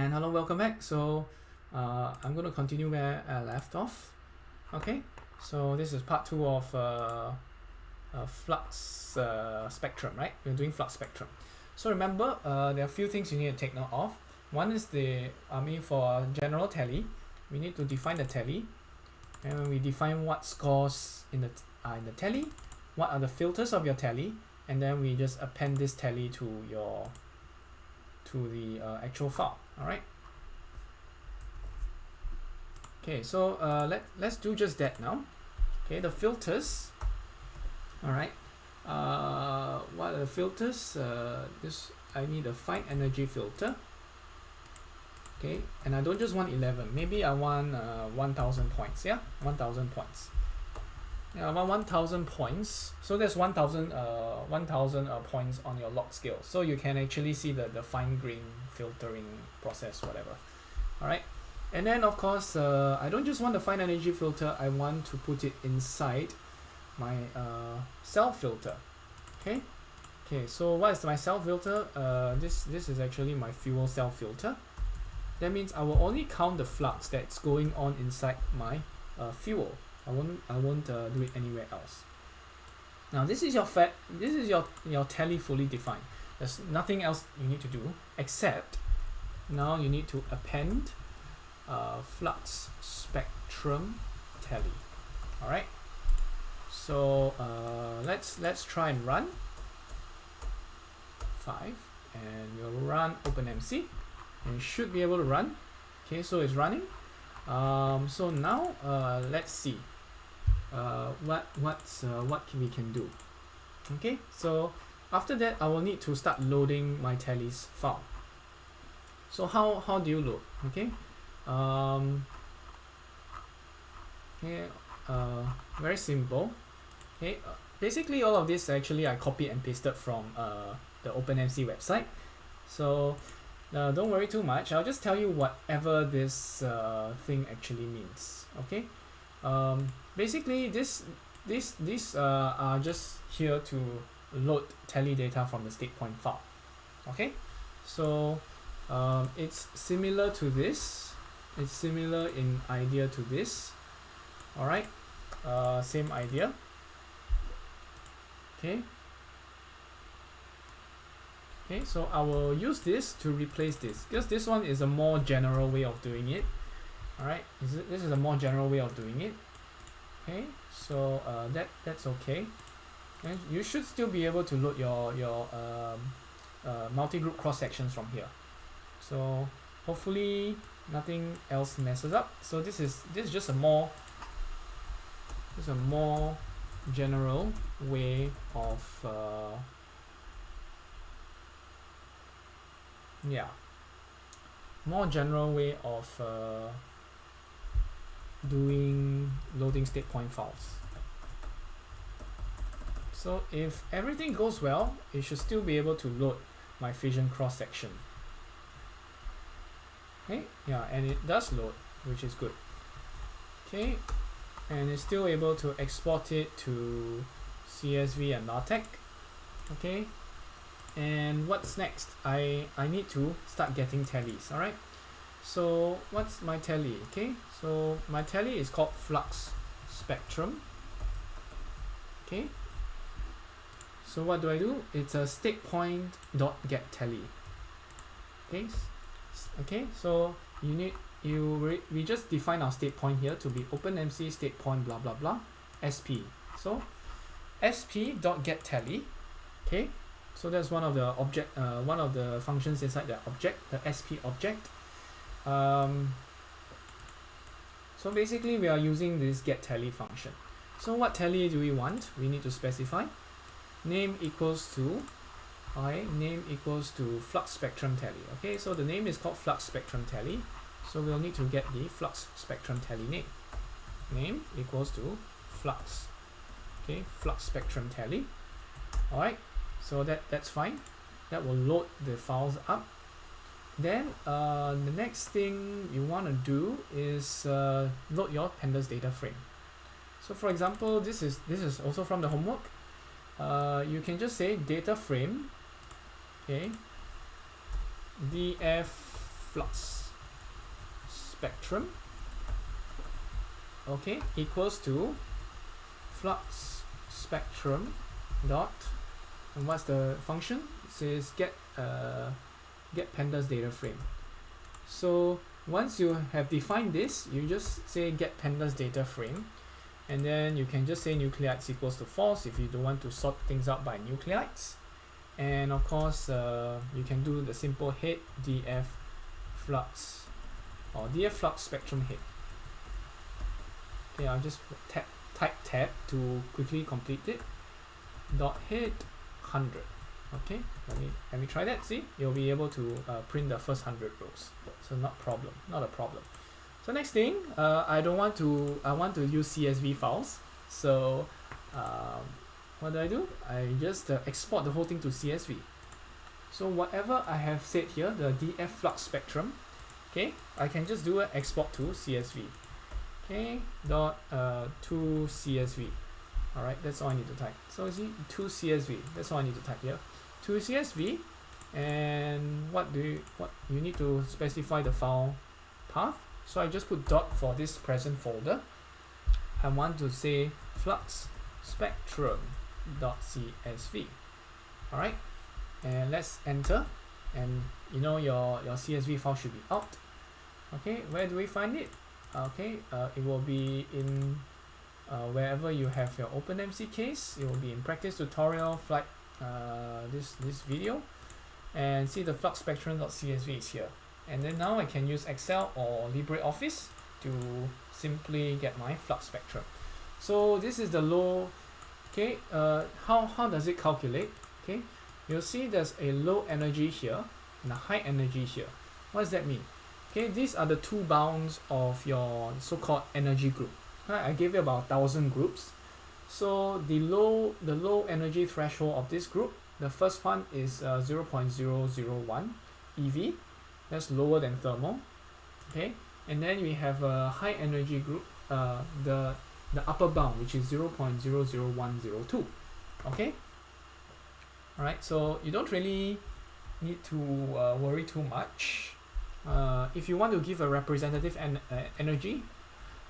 And hello, welcome back. So I'm going to continue where I left off. Okay, so this is part 2 of flux spectrum, right? We're doing flux spectrum. So remember, there are a few things you need to take note of. One is for general tally, we need to define the tally, and we define what scores in the tally, what are the filters of your tally, and then we just append this tally to the actual file. All right. Okay, so let's do just that now. Okay, the filters. All right. What are the filters? I need a fine energy filter. Okay, and I don't just want 11. Maybe I want 1,000 points. Yeah, 1,000 points. Yeah, I want 1,000 points. So there's 1,000 points on your log scale. So you can actually see the fine grain filtering process, whatever. All right. And then of course, I don't just want the fine energy filter. I want to put it inside my cell filter. Okay. Okay. So what is my cell filter? This is actually my fuel cell filter. That means I will only count the flux that's going on inside my fuel. I won't do it anywhere else. Now this is your tally fully defined. There's nothing else you need to do except now you need to append flux spectrum tally. All right. So let's try and run 5, and we'll run OpenMC, and you should be able to run. Okay, so it's running. So now let's see what we can do. Okay, so after that I will need to start loading my tallies file. So how do you load? Okay, very simple. Okay, basically all of this actually I copied and pasted from the OpenMC website. So don't worry too much. I'll just tell you whatever this thing actually means. Okay. Basically, these are just here to load tally data from the state point file. Okay. So it's similar to this. It's similar in idea to this. All right. Same idea. Okay. Okay, so I will use this to replace this because this one is a more general way of doing it. All right, this is a more general way of doing it. Okay, so that's okay, and you should still be able to load your multi-group cross sections from here. So hopefully nothing else messes up. So this is just a more general way of more general way of loading state point files. So if everything goes well, it should still be able to load my fission cross section. Okay, yeah, and it does load, which is good. Okay, and it's still able to export it to CSV and LaTeX. Okay. And what's next? I need to start getting tallies. All right. So what's my tally? Okay. So my tally is called flux spectrum. Okay. So what do I do? It's a state point dot get tally. Okay. Okay. So we just define our state point here to be OpenMC state point blah blah blah SP. So SP dot get tally. Okay. So that's one of the functions inside the object, the SP object. So basically we are using this get tally function. So what tally do we want? We need to specify name equals to flux spectrum tally. Okay, so the name is called flux spectrum tally. So we'll need to get the flux spectrum tally name. Name equals to flux. Okay, flux spectrum tally. All right. So that's fine. That will load the files up. Then the next thing you want to do is load your pandas data frame. So for example, this is also from the homework. You can just say data frame, okay, df flux spectrum, okay, equals to flux spectrum dot, and what's the function? It says get pandas data frame. So once you have defined this, you just say get pandas data frame, and then you can just say nucleides equals to false if you don't want to sort things out by nucleides. And of course you can do the simple head df flux or df flux spectrum head. Okay, I'll just type tab to quickly complete it. Dot head 100. Okay, let me try that. See, you'll be able to print the first 100 rows. So not a problem. So next thing, I want to use CSV files. So what do? I just export the whole thing to CSV. So whatever I have said here, the df flux spectrum, okay, I can just do an export to CSV. Okay, dot to CSV. All right, that's all I need to type. So see, to CSV. That's all I need to type here. To CSV, and what you need to specify the file path. So I just put dot for this present folder. I want to say flux spectrum dot CSV. All right, and let's enter, and you know your CSV file should be out. Okay, where do we find it? Okay, it will be in wherever you have your OpenMC case. It will be in practice tutorial flight this video, and see the flux spectrum.csv is here. And then now I can use Excel or LibreOffice to simply get my flux spectrum. So this is the low. Okay, how does it calculate? Okay, you'll see there's a low energy here and a high energy here. What does that mean? Okay, these are the two bounds of your so-called energy group. Right, I gave you about 1,000 groups. So the low energy threshold of this group, the first one is 0.001 EV. That's lower than thermal. Okay, and then we have a high energy group, the upper bound, which is 0.00102. Okay. All right. So you don't really need to worry too much. If you want to give a representative energy,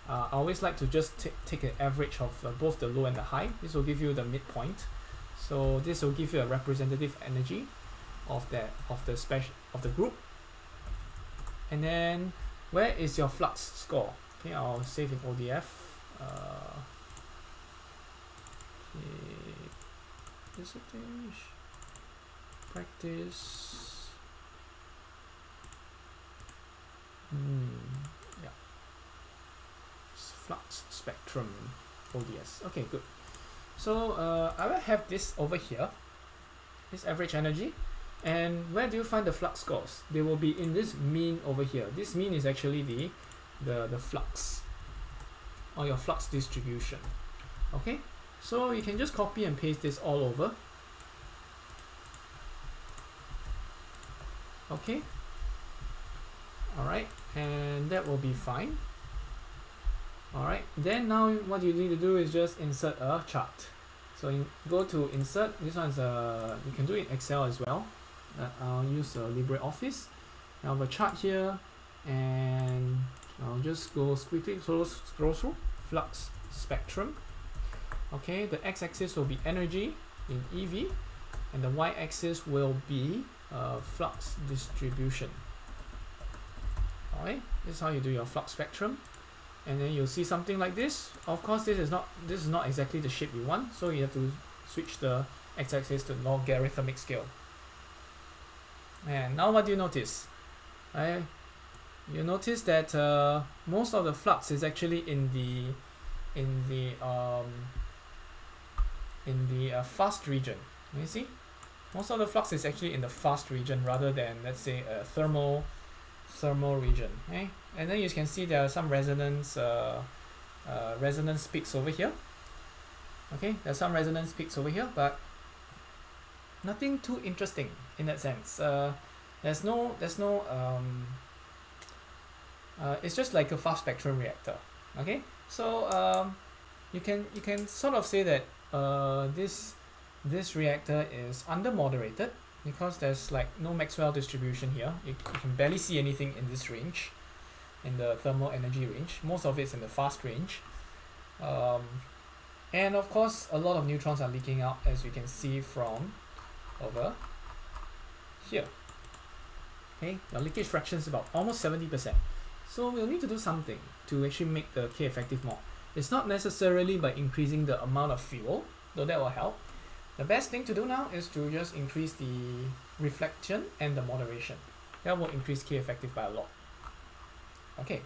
I always like to just take an average of both the low and the high. This will give you the midpoint. So this will give you a representative energy of the group. And then where is your flux score? Okay, I'll save in ODF. Okay, percentage, practice. Yeah. Flux spectrum ODS. Okay, good. So I will have this over here, this average energy. And where do you find the flux scores? They will be in this mean over here. This mean is actually the flux, or your flux distribution. Okay, so you can just copy and paste this all over. Okay, all right, and that will be fine. All right, then now what you need to do is just insert a chart. So go to insert. This one's you can do it in Excel as well. I'll use LibreOffice. I have a chart here, and I'll just go quickly scroll through flux spectrum. Okay, the x-axis will be energy in EV, and the y-axis will be flux distribution. All right, this is how you do your flux spectrum, and then you'll see something like this. Of course, this is not exactly the shape you want, so you have to switch the x-axis to logarithmic scale. And now what do you notice? You notice that most of the flux is actually in the fast region. You see, most of the flux is actually in the fast region rather than, let's say, a thermal region. Okay? And then you can see there are some resonance peaks over here. Okay, there's some resonance peaks over here, but nothing too interesting in that sense. There's no it's just like a fast spectrum reactor. Okay, so you can sort of say that this reactor is under moderated. because there's like no Maxwell distribution here. You can barely see anything in this range, in the thermal energy range. Most of it's in the fast range. And of course, a lot of neutrons are leaking out, as we can see from over here. Okay, the leakage fraction is about almost 70%. So we'll need to do something to actually make the K effective more. It's not necessarily by increasing the amount of fuel, though that will help. The best thing to do now is to just increase the reflection and the moderation. That will increase K effective by a lot. Okay,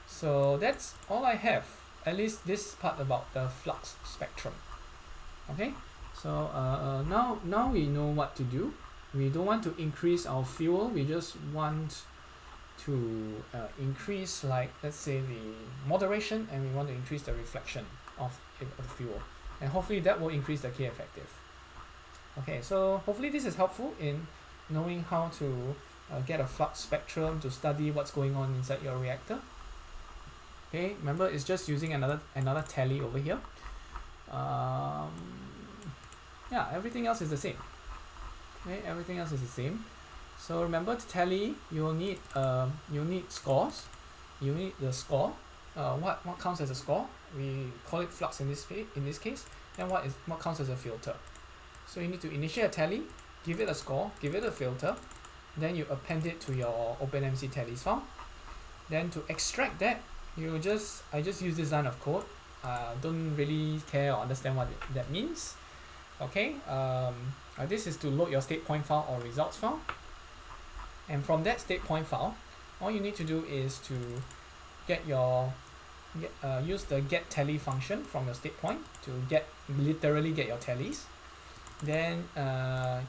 so that's all I have, at least this part about the flux spectrum. Okay, so now we know what to do. We don't want to increase our fuel, we just want to increase, like, let's say the moderation, and we want to increase the reflection of the fuel, and hopefully that will increase the K effective. Okay, so hopefully this is helpful in knowing how to get a flux spectrum to study what's going on inside your reactor. Okay, remember it's just using another tally over here. Yeah, everything else is the same. Okay, everything else is the same. So remember, to tally, you'll need scores. You need the score. What counts as a score? We call it flux in this case. And what counts as a filter? So you need to initiate a tally, give it a score, give it a filter, then you append it to your OpenMC tallies file. Then to extract that, I just use this line of code. Don't really care or understand what that means. Okay, this is to load your state point file or results file. And from that state point file, all you need to do is to use the get tally function from your state point to literally get your tallies. Then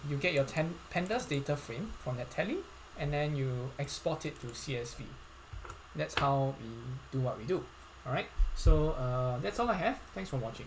you get your pandas data frame from that tally, and then you export it to CSV. That's how we do what we do. Alright, so that's all I have. Thanks for watching.